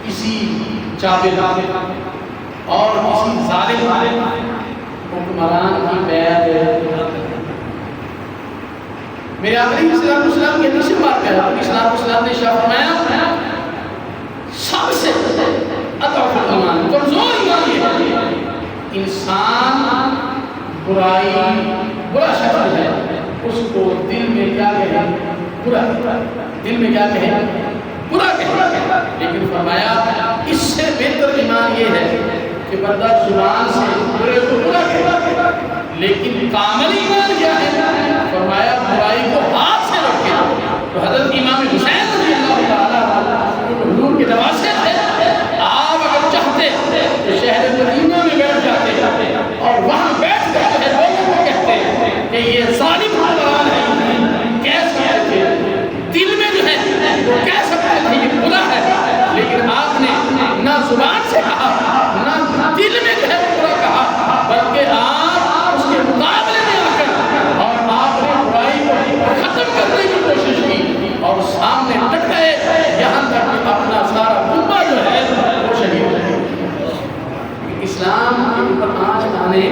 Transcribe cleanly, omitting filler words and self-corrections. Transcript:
کسی جابر اور کسی ظالم حکمران کی بیعت میرے آقا علیہ الصلوۃ والسلام کی حدیث بات کر رہا ہے اسلام اسلام نے شاہ فرمایا سب سے اضعف ایمان کمزور ایمان یہ ہے انسان برائی برا شخص ہے اس کو دل میں کیا کہے برا دل میں کیا کہے برا کہے لیکن فرمایا اس سے بہتر ایمان یہ ہے کہ بندہ زبان سے برے کو برا کہے لیکن کامل ایمان کیا ہے فرمایا برائی کو ہاتھ سے رکھے تو حضرت امام حسین رضی اللہ تعالیٰ حضور کے نواسے تھے آپ اگر چاہتے تو شہر مدینہ میں بیٹھ جاتے اور وہاں بیٹھ کر لوگوں کو کہتے کہ یہ ظالم حکمران ہے کہہ سکتے تھے دل میں جو ہے وہ کہہ سکتے تھے یہ برا ہے لیکن آپ نے نہ زبان سے کہا نہ دل میں جو ہے برا کہا بلکہ آپ اس کے مقابلے میں آ کر اور آپ نے برائی کو ختم کرنے کی کوشش کی اور سامنے ڈٹ گئے یہاں تک کہ اپنا سارا کنبہ جو ہے وہ شہید ہو گیا اسلام کے اوپر آنچ آنے